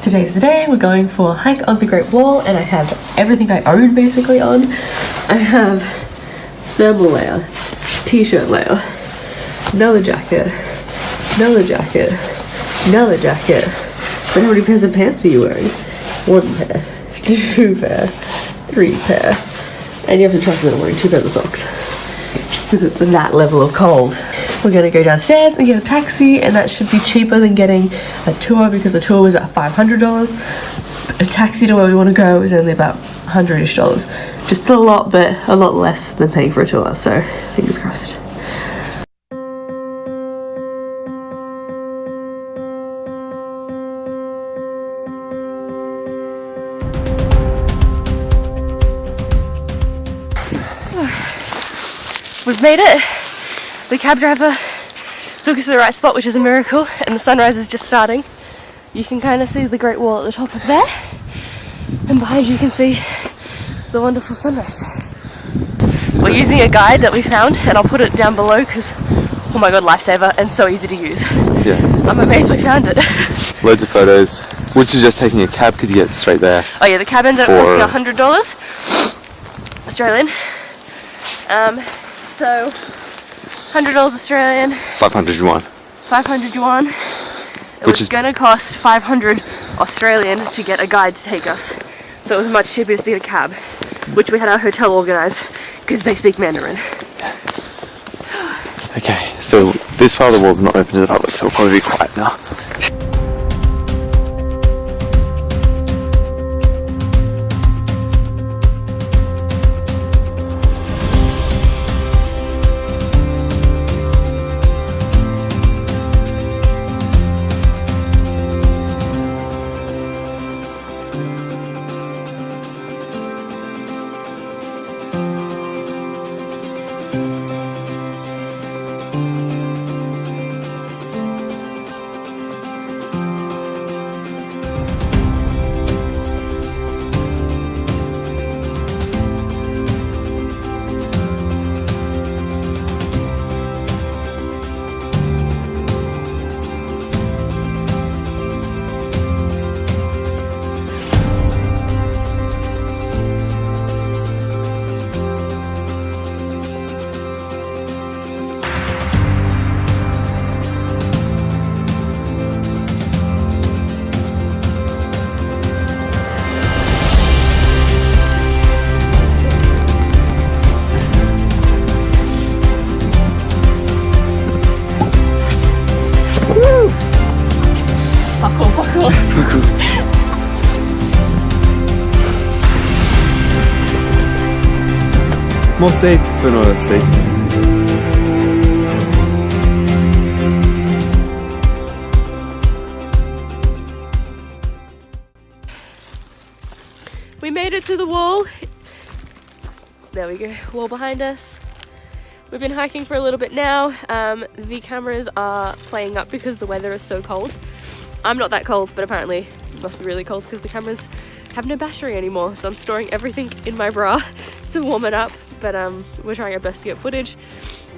Today's the day. We're going for a hike on the Great Wall, and I have everything I own basically on. I have thermal layer, t-shirt layer, another jacket, another jacket, another jacket. Then how many pairs of pants are you wearing? 1 pair, 2 pair, 3 pair. And you have to trust me that I'm wearing 2 pairs of socks because it's that level of cold. We're gonna go downstairs and get a taxi, and that should be cheaper than getting a tour because a tour was about $500. A taxi to where we want to go is only about $100-ish. Just still a lot, but a lot less than paying for a tour, so fingers crossed. We've made it. The cab driver took us to the right spot, which is a miracle, and the sunrise is just starting. You can kind of see the Great Wall at the top of there, and behind you can see the wonderful sunrise. We're using a guide that we found, and I'll put it down below because, oh my god, lifesaver and so easy to use. Yeah. I'm amazed we found it. Loads of photos. Would suggest taking a cab because you get straight there. Oh yeah, the cab ended up costing $100 Australian. So $100 Australian. 500 yuan. 500 yuan. It was gonna cost 500 Australian to get a guide to take us. So it was much cheaper just to get a cab, which we had our hotel organised because they speak Mandarin. Okay, so this part of the wall's not open to the public, so it'll probably be quiet now. More steep, but not as steep. We made it to the wall. There we go, wall behind us. We've been hiking for a little bit now. The cameras are playing up because the weather is so cold. I'm not that cold, but apparently it must be really cold because the cameras have no battery anymore. So I'm storing everything in my bra to warm it up. But we're trying our best to get footage.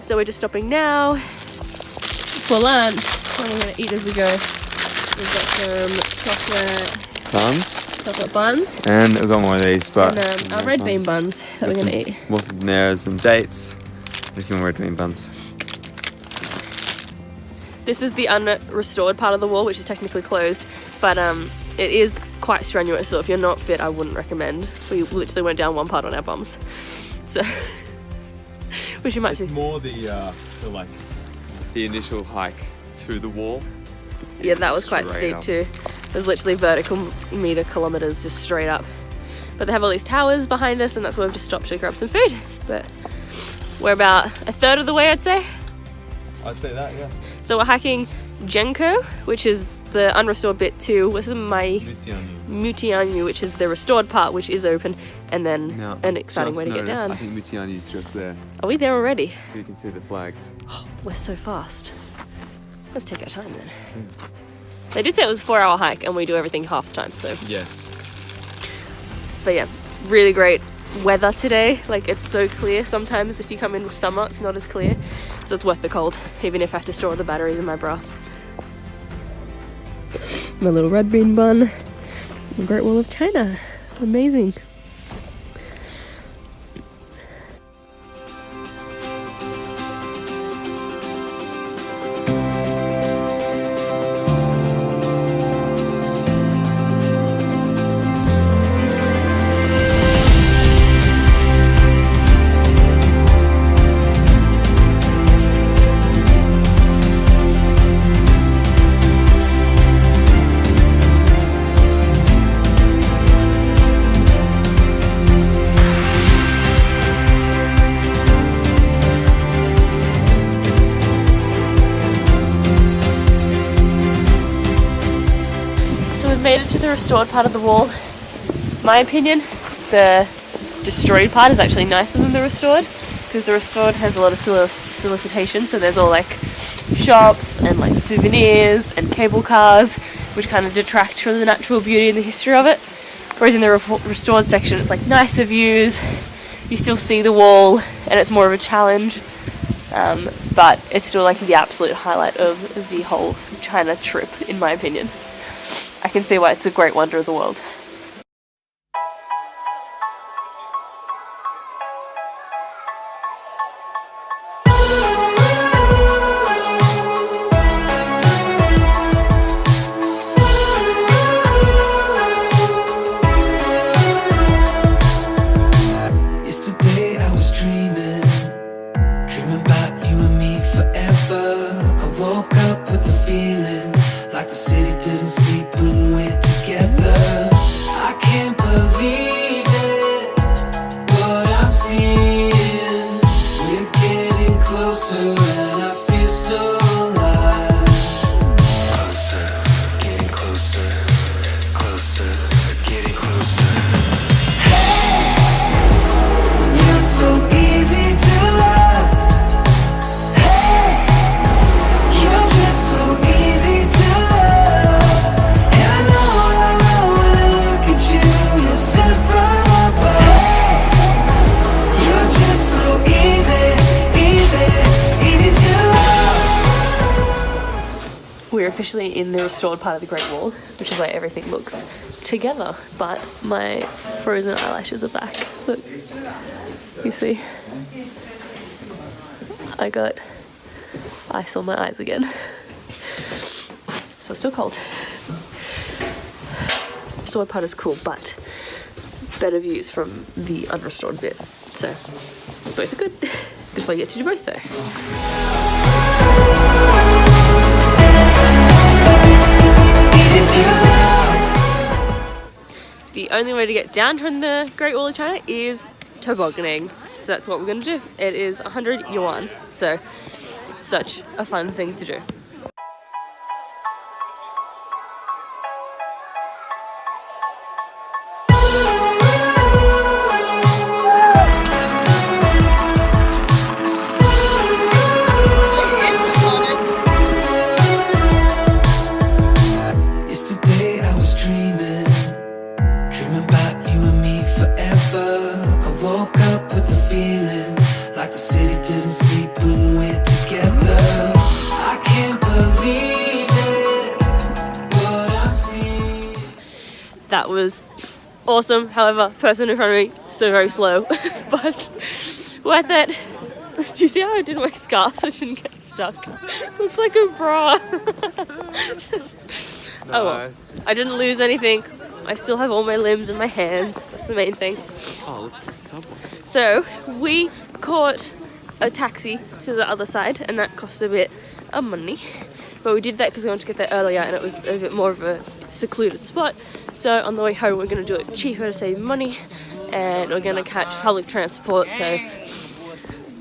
So we're just stopping now for lunch. What we're gonna eat as we go. We've got some chocolate buns. And we've got more of these, but... And our red bean buns that we're gonna eat. There's some dates. If you want red bean buns. This is the unrestored part of the wall, which is technically closed, but it is quite strenuous, so if you're not fit, I wouldn't recommend. We literally went down one part on our bums. So, which you might see. It's more the initial hike to the wall. Yeah, that was quite steep too. It was literally vertical kilometers just straight up. But they have all these towers behind us, and that's where we've just stopped to grab some food. But we're about a third of the way, I'd say. I'd say that, yeah. So we're hiking Jinako, which is the unrestored bit, to Mutianyu, which is the restored part, which is open, and then an exciting way to get down. I think Mutianyu's just there. Are we there already? You can see the flags. Oh, we're so fast. Let's take our time then. They did say it was a 4-hour hike, and we do everything half the time, so. Yeah. But yeah, really great weather today. Like, it's so clear. Sometimes if you come in with summer, it's not as clear, so it's worth the cold, even if I have to store the batteries in my bra. My little red bean bun. The Great Wall of China. Amazing. Made it to the restored part of the wall. My opinion, the destroyed part is actually nicer than the restored, because the restored has a lot of solicitation, so there's all like shops and like souvenirs and cable cars, which kind of detract from the natural beauty and the history of it. Whereas in the restored section, it's like nicer views, you still see the wall, and it's more of a challenge, but it's still like the absolute highlight of the whole China trip, in my opinion. I can see why it's a great wonder of the world. Yesterday I was dreaming about you and me forever. I woke up with the feeling like the city doesn't sleep when we're together. I can't believe it, what I'm seeing. We're getting closer and I feel so alive. Closer, getting closer, closer, getting closer. Hey, you're so easy to love. Hey, you're just so easy to love. And I know when I look at you, you're sent from above. You're just so easy, easy, easy to love. We're officially in the restored part of the Great Wall, which is why everything looks together, but my frozen eyelashes are back. Look, you see? I got ice on my eyes again. So it's still cold. Restored part is cool, but better views from the unrestored bit. So both are good. This way you get to do both though. The only way to get down from the Great Wall of China is tobogganing. So that's what we're going to do. It is 100 yuan. So such a fun thing to do. Yesterday I was dreaming about you and me forever. I woke up with the feeling like the city doesn't sleep when we're together. I can't believe it, what I've seen. That was awesome. However, person in front of me, so very slow, but worth it. Do you see how I did my scarf so it didn't get stuck? Looks like a bra. Oh well, I didn't lose anything. I still have all my limbs and my hands. That's the main thing. Oh, look at the subway. So we caught a taxi to the other side, and that cost a bit of money. But we did that because we wanted to get there earlier, and it was a bit more of a secluded spot. So on the way home, we're going to do it cheaper to save money, and we're going to catch public transport. So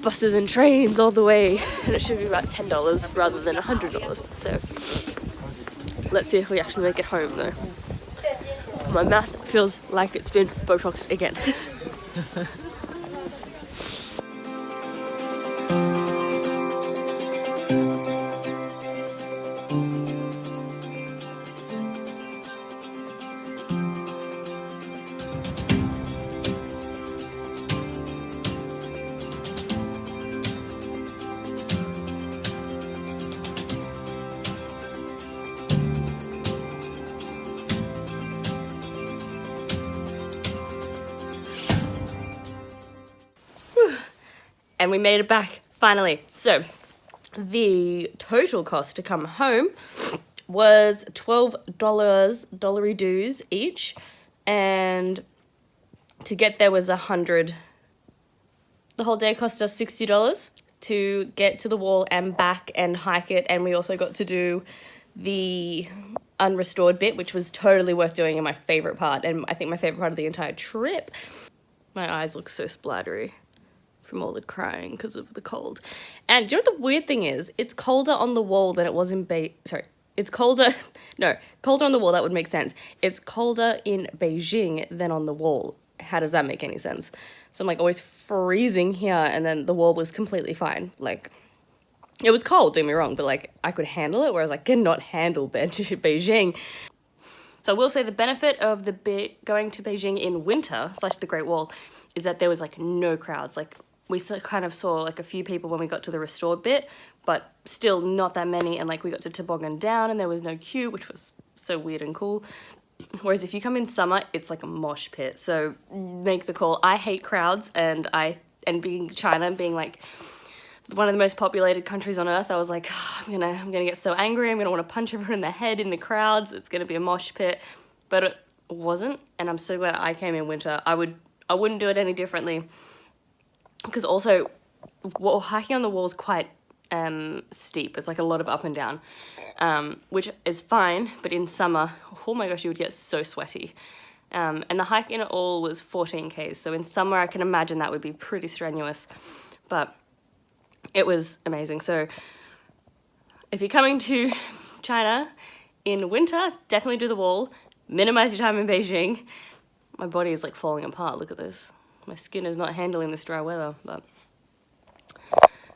buses and trains all the way, and it should be about $10 rather than $100. So let's see if we actually make it home though. My mouth feels like it's been Botoxed again. and we made it back finally. So the total cost to come home was $12 dollary dues each, and to get there was $100. The whole day cost us $60 to get to the wall and back and hike it, and we also got to do the unrestored bit, which was totally worth doing and my favorite part, and I think my favorite part of the entire trip. My eyes look so splattery from all the crying because of the cold. And do you know what the weird thing is? It's colder on the wall than it was in it's colder on the wall. That would make sense. It's colder in Beijing than on the wall. How does that make any sense? So I'm like always freezing here, and then the wall was completely fine. Like, it was cold, don't get me wrong, but like I could handle it, whereas I cannot handle Beijing. So I will say the benefit of going to Beijing in winter / the Great Wall is that there was like no crowds. Like we kind of saw like a few people when we got to the restored bit, but still not that many. And like we got to toboggan down and there was no queue, which was so weird and cool. Whereas if you come in summer, it's like a mosh pit. So make the call. I hate crowds, and being China, being like one of the most populated countries on earth, I was like, oh, I'm gonna get so angry. I'm gonna want to punch everyone in the head in the crowds. It's gonna be a mosh pit, but it wasn't. And I'm so glad I came in winter. I wouldn't do it any differently, because also hiking on the wall is quite steep. It's like a lot of up and down, which is fine, but in summer, oh my gosh, you would get so sweaty. And the hike in it all was 14 Ks, so in summer I can imagine that would be pretty strenuous, but it was amazing. So if you're coming to China in winter, definitely do the wall. Minimize your time in Beijing. My body is like falling apart, look at this. My skin is not handling this dry weather, but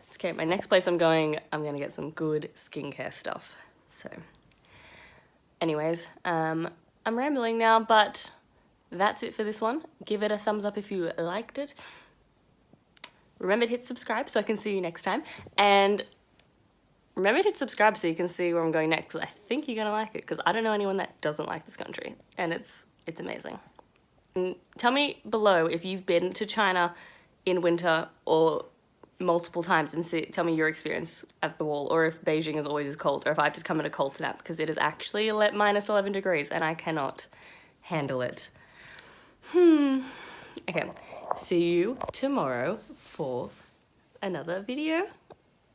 it's okay. My next place I'm going to get some good skincare stuff. So anyways, I'm rambling now, but that's it for this one. Give it a thumbs up if you liked it. Remember to hit subscribe so I can see you next time. And remember to hit subscribe so you can see where I'm going next. I think you're going to like it, because I don't know anyone that doesn't like this country. And it's amazing. And tell me below if you've been to China in winter or multiple times, and tell me your experience at the wall, or if Beijing is always as cold, or if I've just come at a cold snap, because it is actually minus 11 degrees and I cannot handle it. Okay, see you tomorrow for another video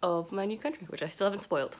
of my new country, which I still haven't spoiled.